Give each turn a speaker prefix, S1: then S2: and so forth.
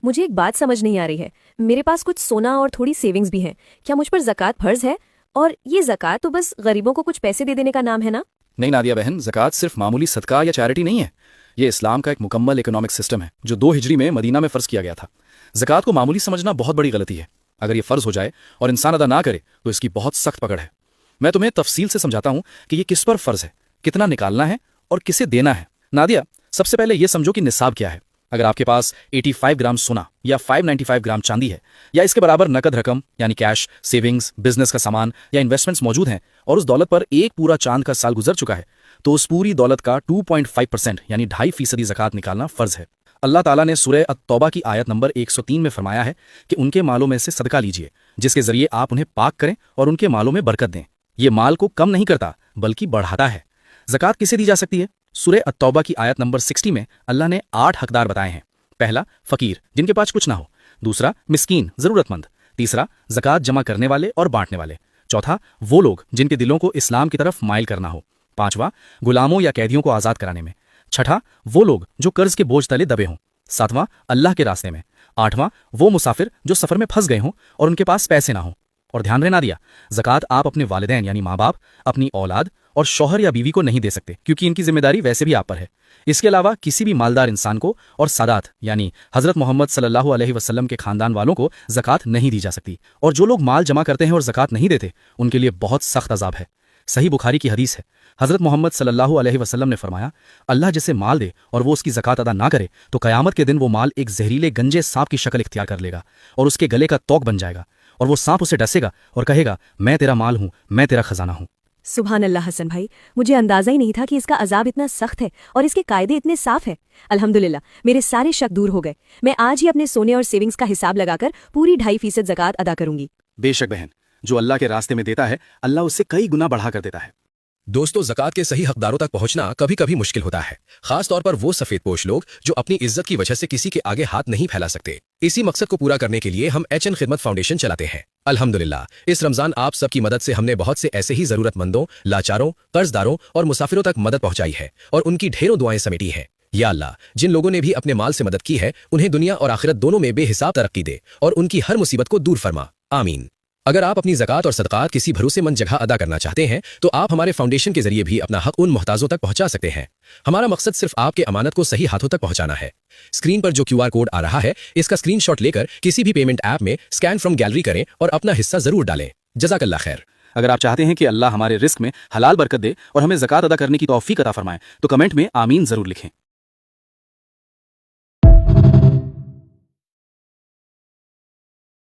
S1: मुझे एक बात समझ नहीं आ रही है। मेरे पास कुछ सोना और थोड़ी सेविंग्स भी हैं। क्या मुझ पर ज़कात फर्ज है? और ये ज़कात तो बस गरीबों को कुछ पैसे दे देने का नाम है ना?
S2: नहीं नादिया बहन, ज़कात सिर्फ मामूली सदका या चैरिटी नहीं है। ये इस्लाम का एक मुकम्मल इकोनॉमिक सिस्टम है जो 2 हिजरी में मदीना में फ़र्ज किया गया था। ज़कात को मामूली समझना बहुत बड़ी गलती है। अगर ये फ़र्ज हो जाए और इंसान अदा ना करे तो इसकी बहुत सख्त पकड़ है। मैं तुम्हें तफसील से समझाता हूँ कि ये किस पर फ़र्ज है, कितना निकालना है और किसे देना है। नादिया, सबसे पहले ये समझो कि निसाब क्या है। अगर आपके पास 85 ग्राम सोना या 595 ग्राम चांदी है या इसके बराबर नकद रकम यानी कैश, सेविंग्स, बिजनेस का सामान या इन्वेस्टमेंट्स मौजूद हैं और उस दौलत पर एक पूरा चांद का साल गुजर चुका है, तो उस पूरी दौलत का 2.5% यानी 2.5% ज़कात निकालना फ़र्ज है। अल्लाह ताला ने सूरह अत-तौबा की आयत नंबर 103 में फरमाया है कि उनके मालों में से सदका लीजिए जिसके जरिए आप उन्हें पाक करें और उनके मालों में बरकत दें। ये माल को कम नहीं करता बल्कि बढ़ाता है। ज़कात किसे दी जा सकती है? सूरह अत-तौबा की आयत नंबर 60 में अल्लाह ने 8 हकदार बताए हैं। पहला, फ़कीर जिनके पास कुछ ना हो। दूसरा, मिस्कीन ज़रूरतमंद। तीसरा, ज़कात जमा करने वाले और बांटने वाले। चौथा, वो लोग जिनके दिलों को इस्लाम की तरफ माइल करना हो। पांचवा, गुलामों या कैदियों को आज़ाद कराने में। छठा, वो लोग जो कर्ज के बोझ तले दबे हों। सातवां, अल्लाह के रास्ते में। आठवां, वो मुसाफिर जो सफ़र में फंस गए हों और उनके पास पैसे ना हों। और ध्यान रहना दिया, ज़कात आप अपने वालिदैन यानी माँ बाप, अपनी औलाद और शौहर या बीवी को नहीं दे सकते क्योंकि इनकी जिम्मेदारी वैसे भी आप पर है। इसके अलावा किसी भी मालदार इंसान को और सादात यानी हज़रत मोहम्मद सल्लल्लाहु अलैहि वसल्लम के खानदान वालों को ज़कात नहीं दी जा सकती। और जो लोग माल जमा करते हैं और ज़कात नहीं देते उनके लिए बहुत सख्त अजाब है। सही बुखारी की हदीस है, हज़रत मोहम्मद सल्लल्लाहु अलैहि वसल्लम ने फरमाया, अल्लाह जिसे माल दे और वो उसकी ज़कात अदा ना करे तो क़यामत के दिन वो माल एक जहरीले गंजे सांप की शक्ल इख्तियार कर लेगा और उसके गले का तोक बन जाएगा और वो सांप उसे डसेगा और कहेगा, मैं तेरा माल हूँ, मैं तेरा खजाना हूँ।
S1: सुभान अल्लाह हसन भाई, मुझे अंदाज़ा ही नहीं था कि इसका अजाब इतना सख्त है और इसके कायदे इतने साफ हैं। अल्हम्दुलिल्लाह, मेरे सारे शक दूर हो गए। मैं आज ही अपने सोने और सेविंग्स का हिसाब लगाकर पूरी 2.5% ज़कात अदा करूंगी।
S2: बेशक बहन, जो अल्लाह के रास्ते में देता है अल्लाह उससे कई गुना बढ़ा कर देता है।
S3: दोस्तों, ज़कात के सही हकदारों तक पहुंचना कभी कभी मुश्किल होता है, खास तौर पर वो सफेदपोश लोग जो अपनी इज्जत की वजह से किसी के आगे हाथ नहीं फैला सकते। इसी मकसद को पूरा करने के लिए हम HN खिदमत फाउंडेशन चलाते हैं। अल्हम्दुलिल्लाह, इस रमजान आप सबकी मदद से हमने बहुत से ऐसे ही जरूरतमंदों, लाचारों, कर्जदारों और मुसाफिरों तक मदद पहुंचाई है और उनकी ढेरों दुआएं समेटी हैं। या अल्लाह, जिन लोगों ने भी अपने माल से मदद की है उन्हें दुनिया और आखिरत दोनों में बेहिसाब तरक्की दे और उनकी हर मुसीबत को दूर फरमा, आमीन। अगर आप अपनी ज़कात और सदक़ात किसी भरोसेमंद जगह अदा करना चाहते हैं तो आप हमारे फाउंडेशन के जरिए भी अपना हक उन मोहताजों तक पहुंचा सकते हैं। हमारा मकसद सिर्फ आपके अमानत को सही हाथों तक पहुंचाना है। स्क्रीन पर जो QR कोड आ रहा है इसका स्क्रीनशॉट लेकर किसी भी पेमेंट ऐप में स्कैन फ्रॉम गैलरी करें और अपना हिस्सा जरूर डालें। जज़ाकल्लाह खैर।
S2: अगर आप चाहते हैं कि अल्लाह हमारे रिस्क में हलाल बरकत दे और हमें ज़कात अदा करने की तौफीक अता फरमाए तो कमेंट में आमीन ज़रूर लिखें।